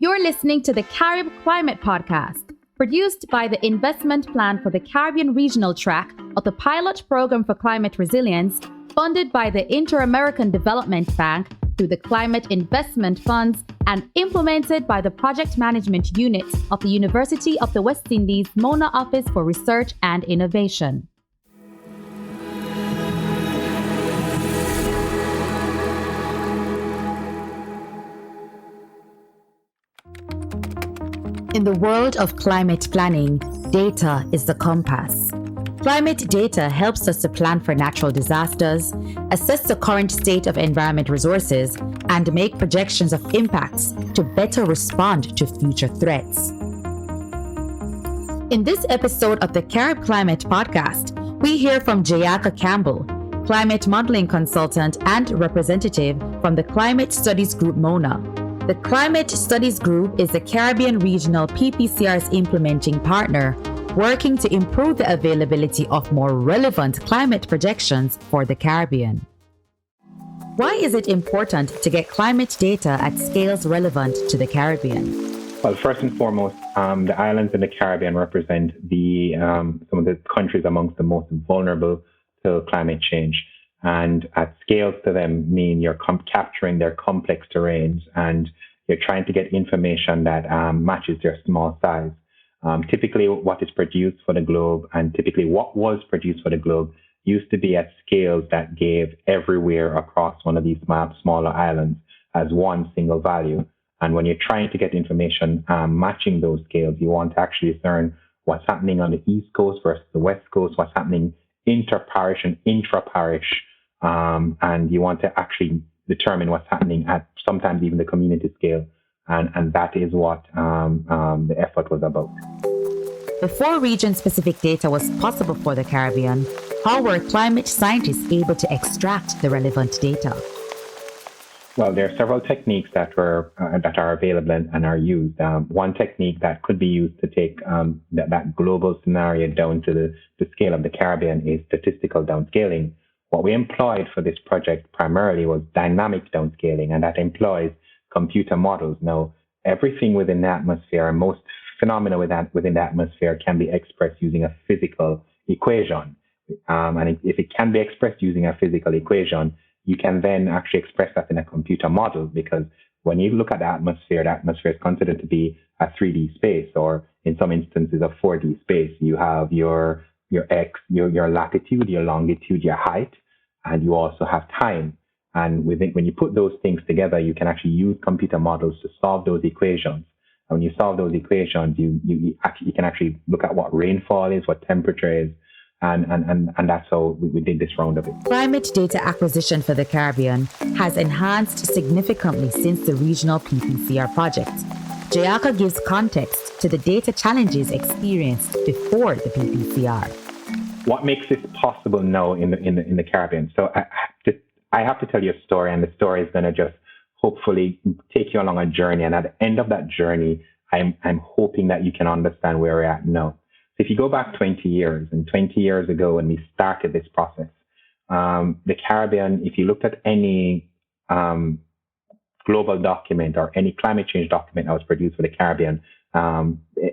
You're listening to the CaribClimate podcast, produced by the Investment Plan for the Caribbean Regional Track of the Pilot Program for Climate Resilience, funded by the Inter-American Development Bank through the Climate Investment Funds and implemented by the Project Management Unit of the University of the West Indies Mona Office for Research and Innovation. In the world of climate planning, data is the compass. Climate data helps us to plan for natural disasters, assess the current state of environment resources, and make projections of impacts to better respond to future threats. In this episode of the CaribClimate podcast, we hear from Jayaka Campbell, climate modeling consultant and representative from the Climate Studies Group Mona. The Climate Studies Group is the Caribbean Regional PPCR's implementing partner, working to improve the availability of more relevant climate projections for the Caribbean. Why is it important to get climate data at scales relevant to the Caribbean? Well, first and foremost, the islands in the Caribbean represent some of the countries amongst the most vulnerable to climate change. And at scales to them mean you're capturing their complex terrains and you're trying to get information that matches their small size. Typically, what is produced for the globe and typically what was produced for the globe used to be at scales that gave everywhere across one of these smaller islands as one single value. And when you're trying to get information matching those scales, you want to actually discern what's happening on the East Coast versus the West Coast, what's happening inter-parish and intra-parish. And you want to actually determine what's happening at sometimes even the community scale. And that is what the effort was about. Before region-specific data was possible for the Caribbean, how were climate scientists able to extract the relevant data? Well, there are several techniques that are available and are used. One technique that could be used to take that global scenario down to the scale of the Caribbean is statistical downscaling. What we employed for this project primarily was dynamic downscaling, and that employs computer models. Now, everything within the atmosphere, most phenomena within the atmosphere can be expressed using a physical equation. And if it can be expressed using a physical equation, you can then actually express that in a computer model, because when you look at the atmosphere is considered to be a 3D space, or in some instances a 4D space. You have your X, your latitude, your longitude, your height, and you also have time. And when you put those things together, you can actually use computer models to solve those equations. And when you solve those equations, you can actually look at what rainfall is, what temperature is, and that's how we did this round of it. Climate data acquisition for the Caribbean has enhanced significantly since the regional PPCR project. Jayaka gives context to the data challenges experienced before the PPCR. What makes this possible now in the Caribbean? So I have to tell you a story, and the story is going to just hopefully take you along a journey. And at the end of that journey, I'm hoping that you can understand where we're at now. So if you go back 20 years, and 20 years ago when we started this process, the Caribbean, if you looked at any global document or any climate change document that was produced for the Caribbean,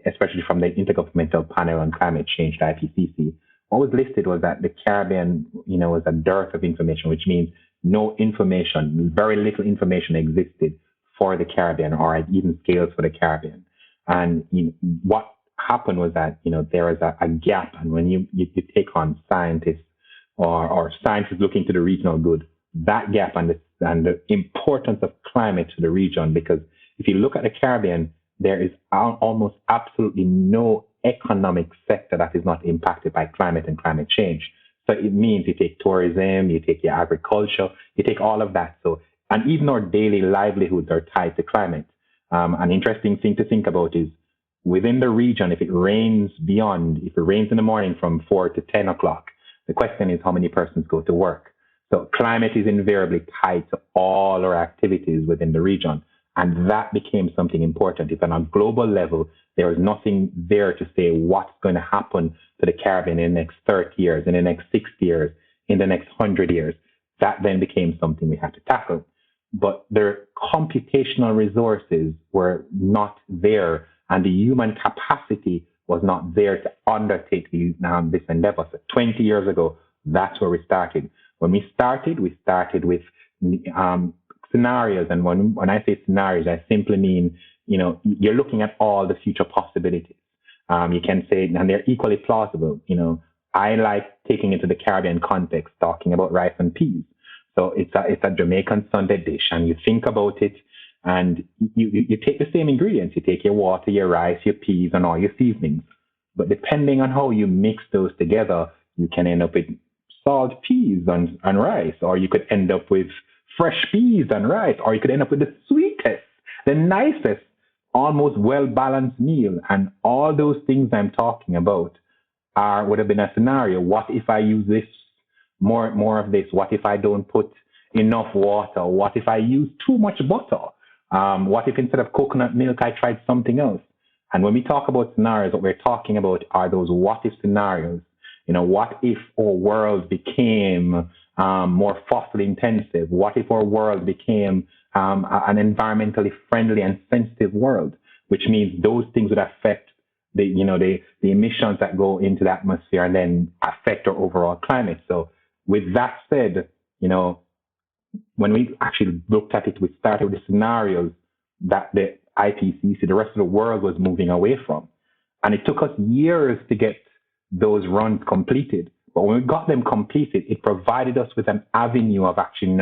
especially from the Intergovernmental Panel on Climate Change, the IPCC, what was listed was that the Caribbean, was a dearth of information, which means no information, very little information existed for the Caribbean or at even scales for the Caribbean. And what happened was that, there was a gap. And when you take on scientists or scientists looking to the regional good, that gap and the importance of climate to the region, because if you look at the Caribbean, there is almost absolutely no economic sector that is not impacted by climate and climate change. So it means you take tourism, you take your agriculture, you take all of that. So, and even our daily livelihoods are tied to climate. An interesting thing to think about is within the region, if it rains in the morning from 4 to 10 o'clock, the question is how many persons go to work. So climate is invariably tied to all our activities within the region. And that became something important. If on a global level, there is nothing there to say what's going to happen to the Caribbean in the next 30 years, in the next 60 years, in the next 100 years, that then became something we had to tackle. but their computational resources were not there, and the human capacity was not there to undertake this endeavor. So 20 years ago, that's where we started. When we started with scenarios, and when I say scenarios, I simply mean, you're looking at all the future possibilities. You can say, and they're equally plausible. I like taking into the Caribbean context, talking about rice and peas. So it's a Jamaican Sunday dish, and you think about it, and you take the same ingredients. You take your water, your rice, your peas, and all your seasonings. But depending on how you mix those together, you can end up with salt peas and rice, or you could end up with fresh peas and rice, or you could end up with the sweetest, the nicest, almost well-balanced meal. And all those things I'm talking about would have been a scenario. What if I use this, more of this? What if I don't put enough water? What if I use too much butter? What if instead of coconut milk, I tried something else? And when we talk about scenarios, what we're talking about are those what if scenarios. What if our world became more fossil intensive? What if our world became an environmentally friendly and sensitive world, which means those things would affect the emissions that go into the atmosphere and then affect our overall climate. So with that said, when we actually looked at it, we started with the scenarios that the IPCC, the rest of the world, was moving away from. And it took us years to get those runs completed. But when we got them completed, it provided us with an avenue of actually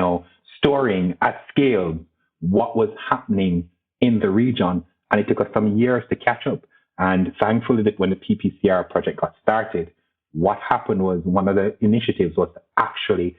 storing at scale what was happening in the region. And it took us some years to catch up. And thankfully, that when the PPCR project got started, what happened was one of the initiatives was to actually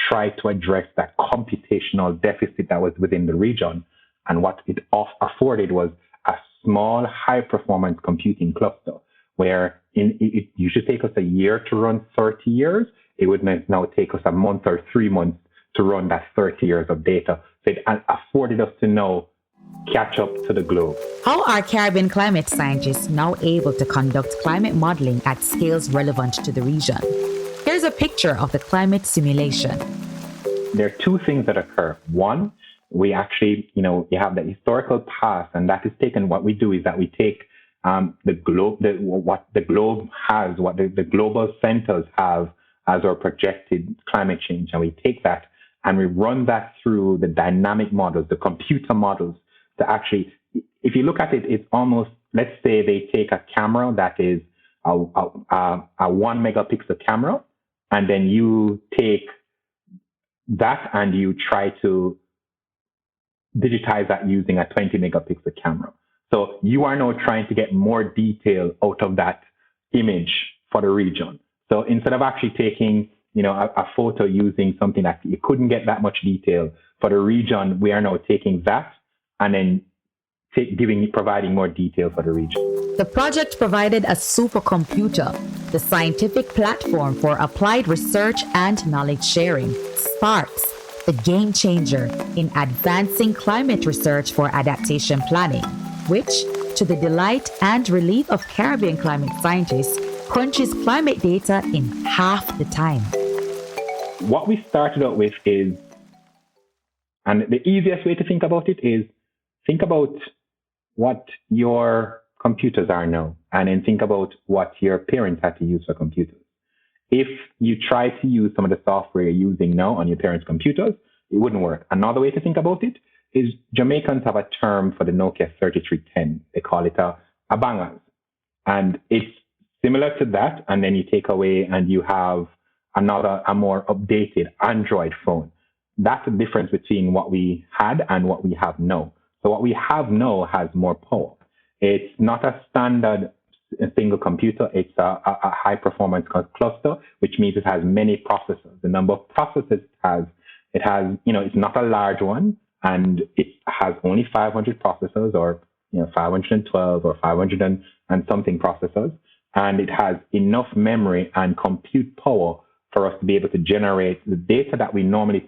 try to address that computational deficit that was within the region. And what it afforded was a small, high-performance computing cluster, where it usually take us a year to run 30 years. It would now take us a month or 3 months to run that 30 years of data. So it afforded us to catch up to the globe. How are Caribbean climate scientists now able to conduct climate modeling at scales relevant to the region? Here's a picture of the climate simulation. There are two things that occur. One, we actually, you have the historical past, and that is taken. What we do is that we take the globe, what the globe has, what the global centers have as our projected climate change, and we take that and we run that through the dynamic models, the computer models, to actually, if you look at it, it's almost, let's say they take a camera that is a 1 megapixel camera, and then you take that and you try to digitize that using a 20 megapixel camera. So you are now trying to get more detail out of that image for the region. So instead of actually taking, a photo using something that you couldn't get that much detail for the region, we are now taking that and then providing more detail for the region. The project provided a supercomputer, the scientific platform for applied research and knowledge sharing, S.P.A.R.K.S, the game changer in advancing climate research for adaptation planning, which, to the delight and relief of Caribbean climate scientists, crunches climate data in half the time. What we started out with is, and the easiest way to think about it is, think about what your computers are now, and then think about what your parents had to use for computers. If you try to use some of the software you're using now on your parents' computers, it wouldn't work. Another way to think about it is Jamaicans have a term for the Nokia 3310. They call it a bangers. And it's similar to that, and then you take away and you have a more updated Android phone. That's the difference between what we had and what we have now. So what we have now has more power. It's not a standard single computer. It's a high-performance cluster, which means it has many processors. The number of processors it has, it's not a large one, and it has only 500 processors, or 512 or 500 and something processors, and it has enough memory and compute power for us to be able to generate the data that we normally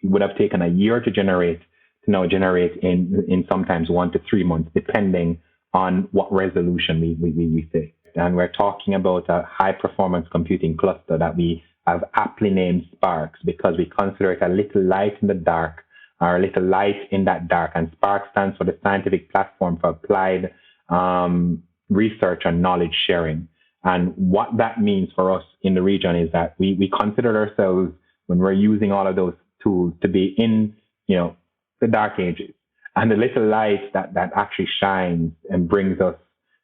would have taken a year to generate, to now generate in sometimes 1 to 3 months, depending on what resolution we say. And we're talking about a high-performance computing cluster that we have aptly named S.P.A.R.K.S because we consider it a little light in the dark, are a little light in that dark. And S.P.A.R.K.S stands for the Scientific Platform for Applied Research and Knowledge Sharing. And what that means for us in the region is that we consider ourselves, when we're using all of those tools, to be in, the dark ages. And the little light that actually shines and brings us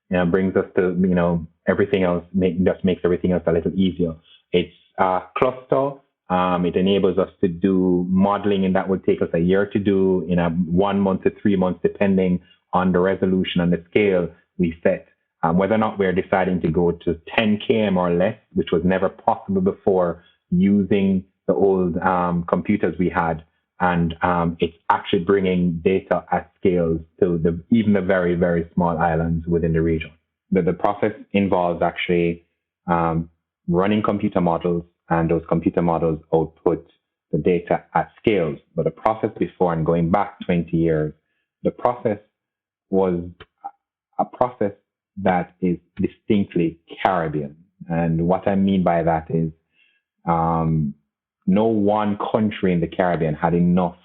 to, everything else, just makes everything else a little easier. It's a cluster. It enables us to do modeling, and that would take us a year to do, in a 1 month to 3 months, depending on the resolution and the scale we set. Whether or not we're deciding to go to 10 km or less, which was never possible before using the old computers we had. And it's actually bringing data at scales to even the very, very small islands within the region. The process involves actually running computer models, and those computer models output the data at scales. But the process before, and going back 20 years, the process was a process that is distinctly Caribbean. And what I mean by that is no one country in the Caribbean had enough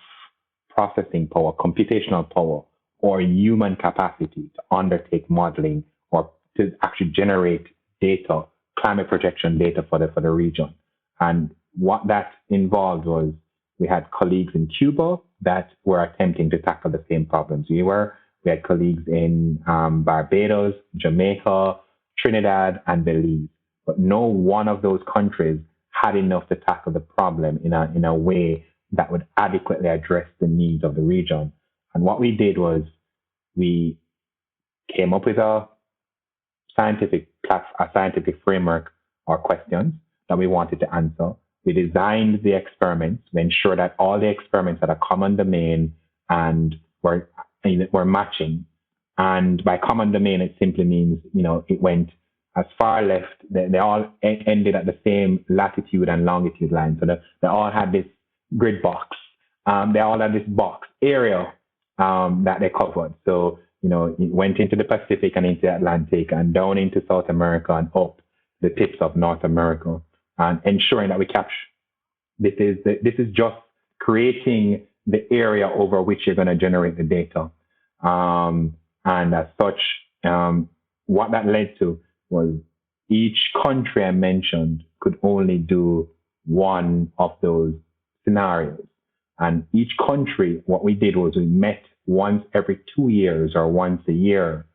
processing power, computational power, or human capacity to undertake modeling or to actually generate data, climate projection data for the region. And what that involved was, we had colleagues in Cuba that were attempting to tackle the same problems we were. We had colleagues in Barbados, Jamaica, Trinidad, and Belize. But no one of those countries had enough to tackle the problem in a way that would adequately address the needs of the region. And what we did was, we came up with a scientific framework or questions that we wanted to answer. We designed the experiments. We ensured that all the experiments had a common domain and were matching. And by common domain, it simply means, it went as far left. They all ended at the same latitude and longitude line. So they all had this grid box. They all had this box area that they covered. So, it went into the Pacific and into the Atlantic and down into South America and up the tips of North America, and ensuring that we capture. This is just creating the area over which you're going to generate the data. And as such, what that led to was, each country I mentioned could only do one of those scenarios. And each country, what we did was, we met once every 2 years or once a year,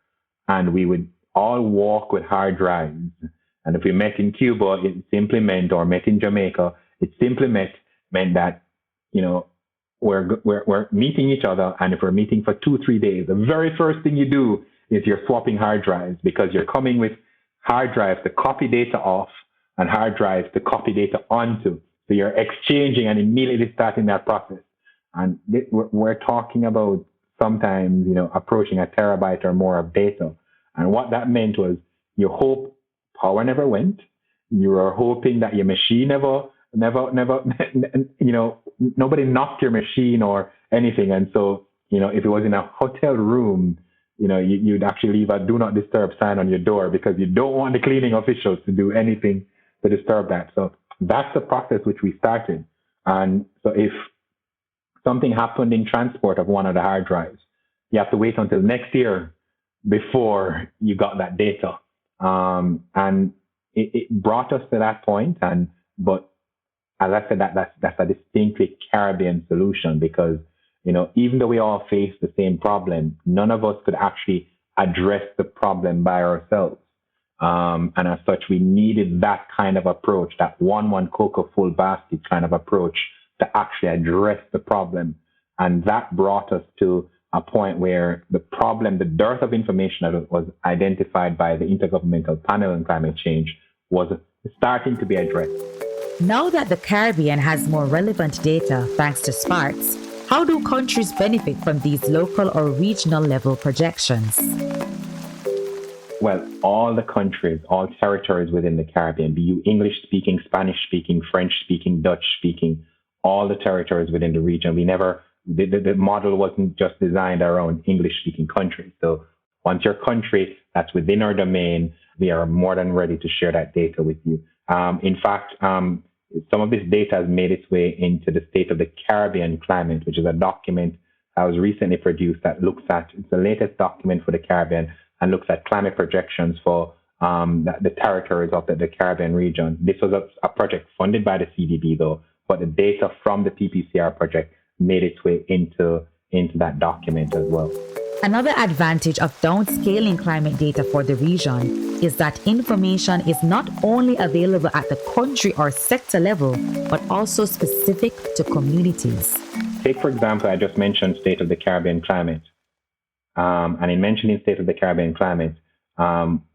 and we would all walk with hard drives. And if we met in Cuba, it simply meant, or met in Jamaica, it simply meant that, we're meeting each other. And if we're meeting for 2-3 days, the very first thing you do is you're swapping hard drives, because you're coming with hard drives to copy data off and hard drives to copy data onto. So you're exchanging and immediately starting that process. And we're talking about sometimes, approaching a terabyte or more of data. And what that meant was, you hope power never went. You were hoping that your machine never, nobody knocked your machine or anything. And so, if it was in a hotel room, you'd actually leave a do not disturb sign on your door, because you don't want the cleaning officials to do anything to disturb that. So that's the process which we started. And so if something happened in transport of one of the hard drives, you have to wait until next year before you got that data. And it brought us to that point. But as I said, that's a distinctly Caribbean solution, because, even though we all face the same problem, none of us could actually address the problem by ourselves. And as such, we needed that kind of approach, that one cocoa full basket kind of approach, to actually address the problem. And that brought us to a point where the dearth of information that was identified by the Intergovernmental Panel on Climate Change, was starting to be addressed. Now that the Caribbean has more relevant data thanks to S.P.A.R.K.S, how do countries benefit from these local or regional level projections? Well, all the countries, all territories within the Caribbean, be you English-speaking, Spanish-speaking, French-speaking, Dutch-speaking, all the territories within the region, the model wasn't just designed around English-speaking countries. So once your country that's within our domain, we are more than ready to share that data with you. In fact, some of this data has made its way into the State of the Caribbean Climate, which is a document that was recently produced that looks at, it's the latest document for the Caribbean and looks at climate projections for the territories of the Caribbean region. This was a project funded by the CDB, though, but the data from the PPCR project made its way into that document as well. Another advantage of downscaling climate data for the region is that information is not only available at the country or sector level, but also specific to communities. Take, for example, I just mentioned State of the Caribbean Climate. And in mentioning State of the Caribbean Climate,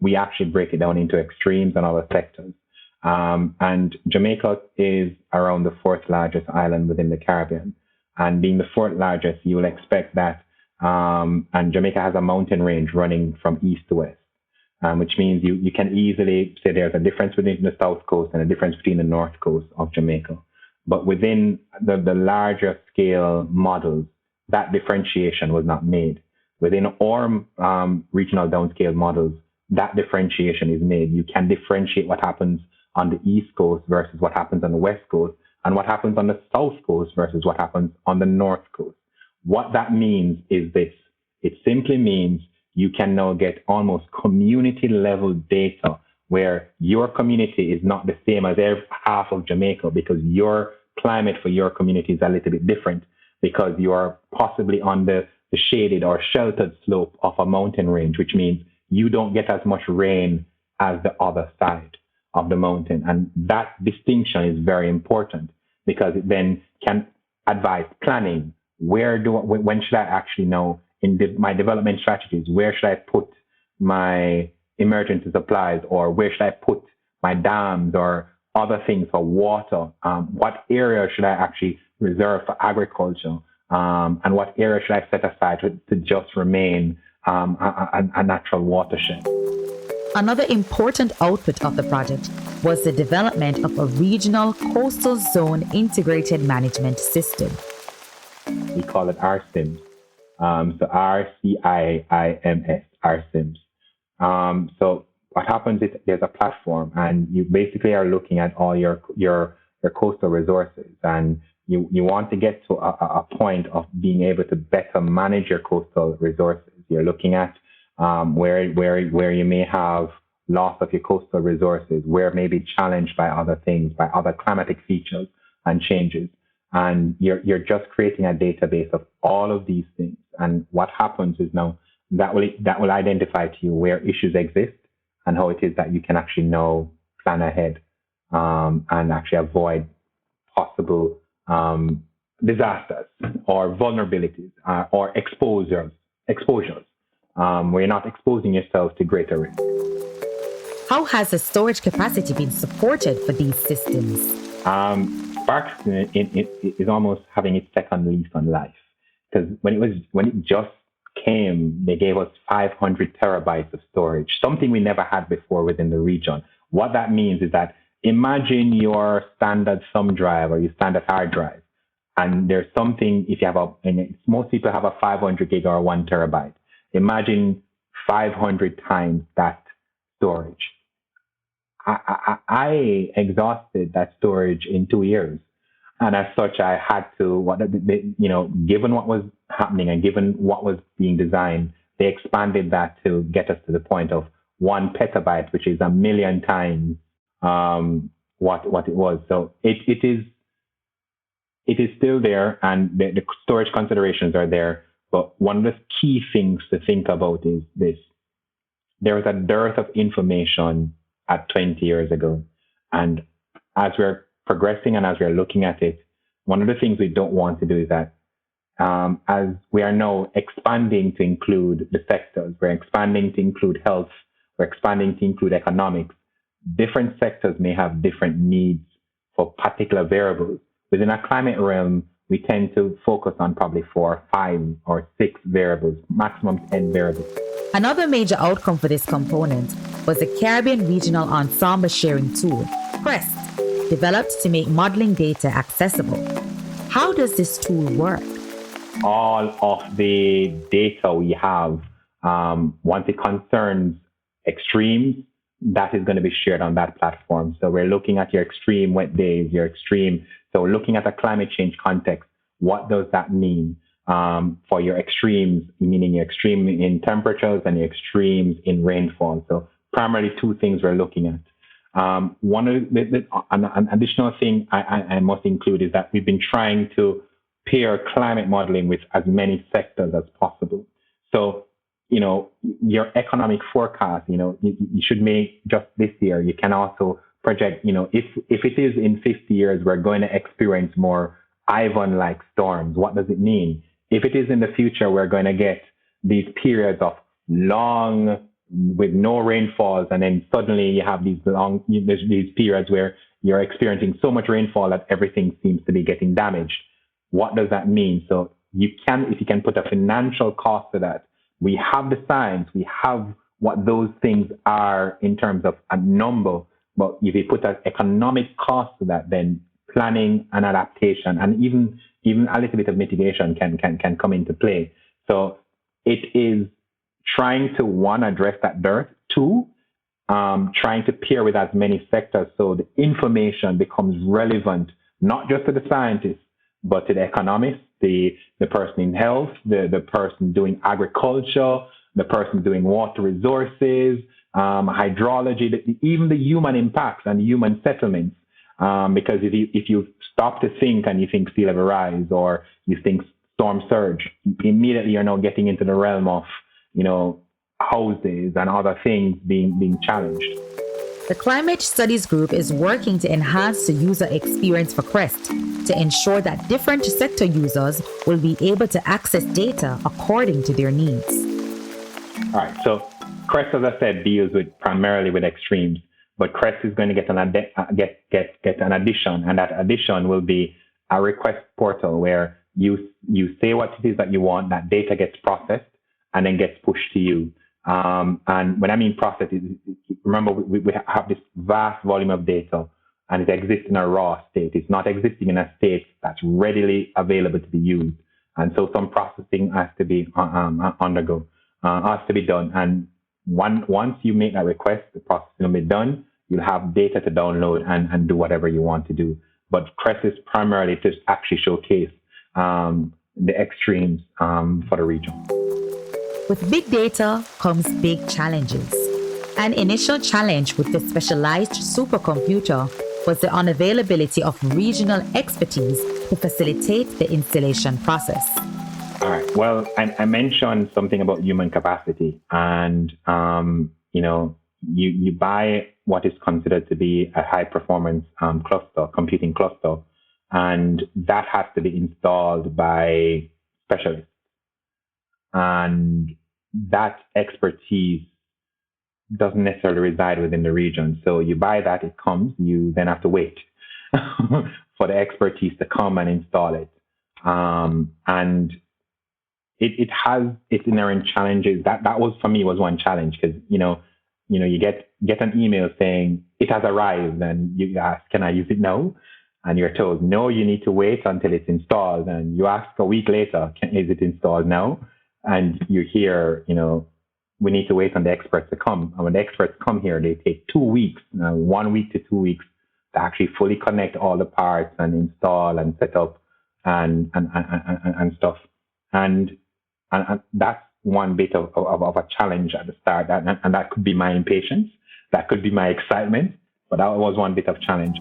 we actually break it down into extremes and other sectors. And Jamaica is around the fourth largest island within the Caribbean. And being the fourth largest, you will expect that, and Jamaica has a mountain range running from east to west, which means you can easily say there's a difference between the south coast and a difference between the north coast of Jamaica. But within the larger scale models, that differentiation was not made. Within our regional downscale models, that differentiation is made. You can differentiate what happens on the east coast versus what happens on the west coast, and what happens on the south coast versus what happens on the north coast. What that means is this. It simply means you can now get almost community level data where your community is not the same as every half of Jamaica, because your climate for your community is a little bit different, because you are possibly on the shaded or sheltered slope of a mountain range, which means you don't get as much rain as the other side of the mountain. And that distinction is very important, because it then can advise planning. When should I actually know in my development strategies, where should I put my emergency supplies, or where should I put my dams or other things for water? What area should I actually reserve for agriculture? And what area should I set aside to just remain a natural watershed? Another important output of the project was the development of a regional coastal zone integrated management system. We call it RCIMS. So RCIIMS, RCIMS. So what happens is there's a platform, and you basically are looking at all your coastal resources, and you want to get to a point of being able to better manage your coastal resources. You're looking at where you may have loss of your coastal resources, where it may be challenged by other things, by other climatic features and changes. And you're just creating a database of all of these things. And what happens is now that will identify to you where issues exist and how it is that you can actually now plan ahead and actually avoid possible disasters or vulnerabilities or exposures where you're not exposing yourself to greater risk. How has the storage capacity been supported for these systems? S.P.A.R.K.S is almost having its second lease on life, because when it just came, they gave us 500 terabytes of storage, something we never had before within the region. What that means is that imagine your standard thumb drive or your standard hard drive, and there's something, if you have most people have a 500 gig or 1 terabyte. Imagine 500 times that storage. I exhausted that storage in 2 years. And as such, I had to, given what was happening and given what was being designed, they expanded that to get us to the point of 1 petabyte, which is 1 million times what it was. So it is still there, and the storage considerations are there. But one of the key things to think about is this. There was a dearth of information at 20 years ago. And as we're progressing and as we're looking at it, one of the things we don't want to do is that as we are now expanding to include the sectors, we're expanding to include health, we're expanding to include economics, different sectors may have different needs for particular variables. Within a climate realm, we tend to focus on probably 4, 5, or 6 variables, maximum 10 variables. Another major outcome for this component was the Caribbean Regional Ensemble Sharing Tool, S.P.A.R.K.S, developed to make modeling data accessible. How does this tool work? All of the data we have, once it concerns extremes, that is going to be shared on that platform. So we're looking at your extreme wet days, so looking at a climate change context, what does that mean for your extremes, meaning your extreme in temperatures and your extremes in rainfall? So primarily two things we're looking at. One of an additional thing I must include is that we've been trying to pair climate modeling with as many sectors as possible. So, your economic forecast, you should make just this year. You can also project, if it is in 50 years, we're going to experience more Ivan-like storms. What does it mean? If it is in the future, we're going to get these periods of long with no rainfalls, and then suddenly you have these these periods where you're experiencing so much rainfall that everything seems to be getting damaged. What does that mean? So if you can put a financial cost to that, we have the science, we have what those things are in terms of a number, but if you put an economic cost to that, then planning and adaptation and even a little bit of mitigation can come into play. So it is trying to, one, address that dearth, two, trying to pair with as many sectors so the information becomes relevant, not just to the scientists, but to the economists, the person in health, the person doing agriculture, the person doing water resources, hydrology, even the human impacts and human settlements. Because if you stop to think and you think sea level rise or you think storm surge, immediately you're now getting into the realm of, houses and other things being challenged. The Climate Studies Group is working to enhance the user experience for C.R.E.S.T. to ensure that different sector users will be able to access data according to their needs. All right, so C.R.E.S.T, as I said, deals primarily with extremes, but C.R.E.S.T is going to get an addition, and that addition will be a request portal where you say what it is that you want, that data gets processed and then gets pushed to you. And when I mean process, remember we have this vast volume of data and it exists in a raw state. It's not existing in a state that's readily available to be used. And so some processing has to be has to be done. And once you make that request, the processing will be done. You'll have data to download and do whatever you want to do. But C.R.E.S.T is primarily to actually showcase the extremes for the region. With big data comes big challenges. An initial challenge with the specialized supercomputer was the unavailability of regional expertise to facilitate the installation process. All right. Well, I mentioned something about human capacity, and you buy what is considered to be a high performance computing cluster, and that has to be installed by specialists. And that expertise doesn't necessarily reside within the region. So you buy that, it comes, you then have to wait for the expertise to come and install it. And it has its inherent challenges. That was, for me, was one challenge, because, you get an email saying it has arrived, and you ask, can I use it now? And you're told, no, you need to wait until it's installed. And you ask a week later, is it installed now? And you hear, we need to wait on the experts to come. And when the experts come here, they take 2 weeks, 1 week to 2 weeks, to actually fully connect all the parts and install and set up and stuff. And that's one bit of a challenge at the start. And that could be my impatience. That could be my excitement. But that was one bit of challenge.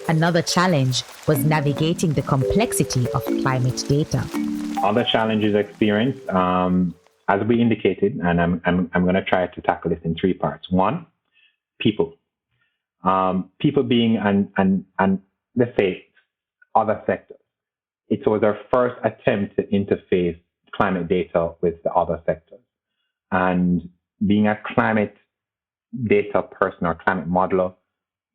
Another challenge was navigating the complexity of climate data. Other challenges experienced, as we indicated, and I'm going to try to tackle this in 3 parts. One, people. People being and let's say other sectors. It was our first attempt to interface climate data with the other sectors. And being a climate data person or climate modeler,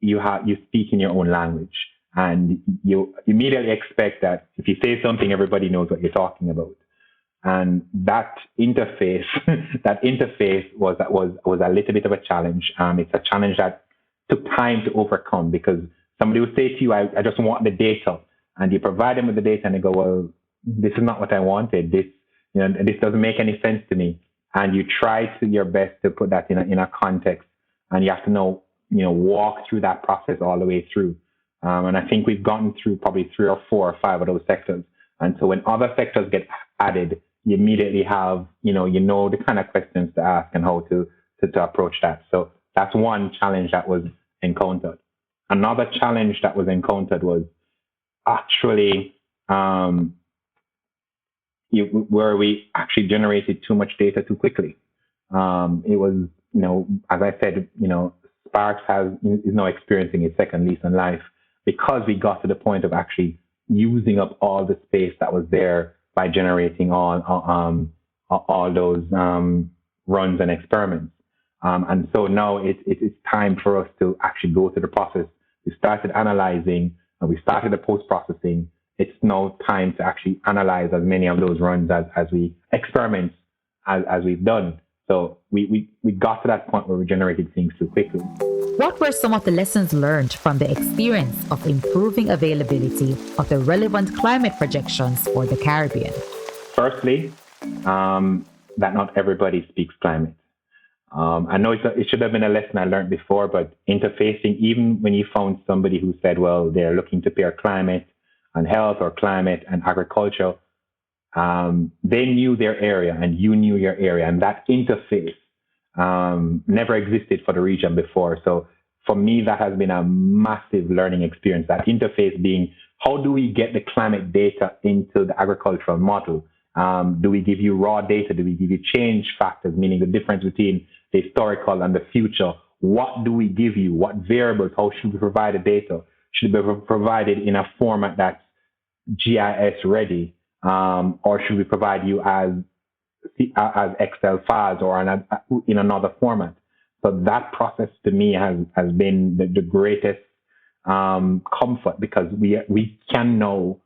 you speak in your own language, and you immediately expect that if you say something, everybody knows what you're talking about. And that interface, was a little bit of a challenge. It's a challenge that took time to overcome, because somebody would say to you, I just want the data, and you provide them with the data, and they go, well, this is not what I wanted. This doesn't make any sense to me. And you try to your best to put that in a context and you have to walk through that process all the way through. And I think we've gotten through probably 3 or 4 or 5 of those sectors. And so when other sectors get added, you immediately have, the kind of questions to ask and how to approach that. So that's one challenge that was encountered. Another challenge that was encountered was actually where we actually generated too much data too quickly. It was, as I said, S.P.A.R.K.S is now experiencing its second lease on life because we got to the point of actually using up all the space that was there by generating all those runs and experiments. And so now it's time for us to actually go through the process. We started analyzing and we started the post-processing. It's now time to actually analyze as many of those runs as we experiments as we've done. So we got to that point where we generated things too quickly. What were some of the lessons learned from the experience of improving availability of the relevant climate projections for the Caribbean? Firstly, that not everybody speaks climate. I know it should have been a lesson I learned before, but interfacing, even when you found somebody who said, well, they're looking to pair climate and health or climate and agriculture, they knew their area and you knew your area, and that interface never existed for the region before. So for me, that has been a massive learning experience, that interface being, how do we get the climate data into the agricultural model? Do we give you raw data? Do we give you change factors, meaning the difference between the historical and the future? What do we give you? What variables? How should we provide the data? Should it be provided in a format that's GIS ready? Or should we provide you as Excel files or in another format? So that process to me has been the greatest comfort, because we can now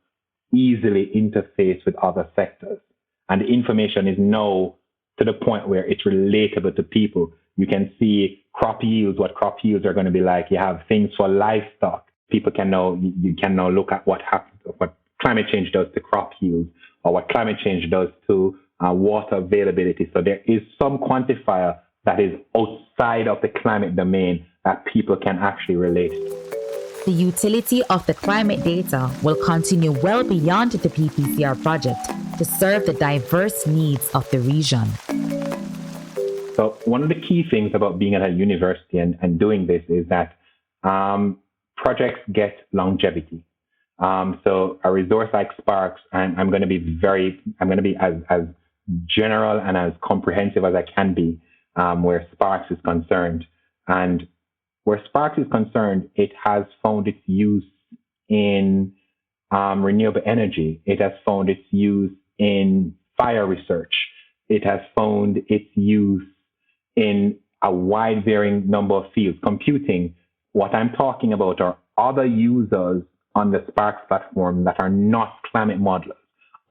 easily interface with other sectors, and the information is now to the point where it's relatable to people. You can see crop yields, what crop yields are going to be like. You have things for livestock. People can now, you can now look at what happens, what climate change does to crop yields, or what climate change does to water availability. So there is some quantifier that is outside of the climate domain that people can actually relate to. The utility of the climate data will continue well beyond the PPCR project to serve the diverse needs of the region. So one of the key things about being at a university and doing this is that projects get longevity. So a resource like S.P.A.R.K.S, and I'm going to be as general and as comprehensive as I can be, where S.P.A.R.K.S is concerned. And where S.P.A.R.K.S is concerned, it has found its use in renewable energy. It has found its use in fire research. It has found its use in a wide varying number of fields. Computing, what I'm talking about are other users on the S.P.A.R.K.S platform that are not climate modelers,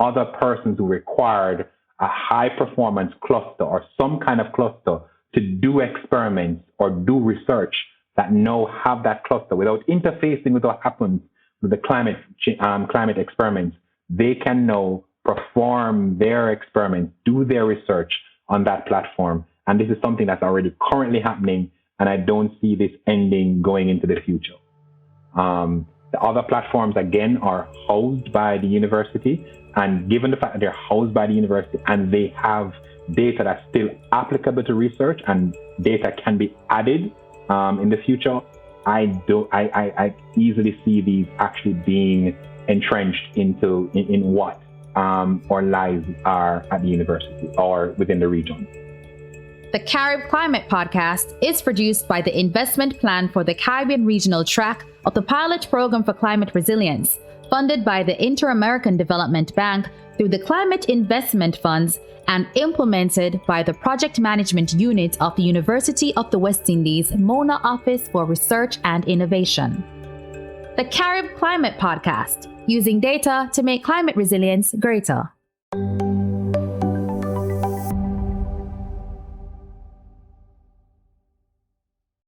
other persons who required a high performance cluster or some kind of cluster to do experiments or do research, that now have that cluster without interfacing with what happens with the climate experiments. They can now perform their experiments, do their research on that platform. And this is something that's already currently happening, and I don't see this ending going into the future. The other platforms, again, are housed by the university. And given the fact that they're housed by the university and they have data that's still applicable to research and data can be added in the future, I easily see these actually being entrenched in what our lives are at the university or within the region. The CaribClimate podcast is produced by the Investment Plan for the Caribbean Regional Track of the Pilot Program for Climate Resilience, funded by the Inter-American Development Bank through the Climate Investment Funds and implemented by the Project Management Unit of the University of the West Indies Mona Office for Research and Innovation. The CaribClimate podcast, using data to make climate resilience greater.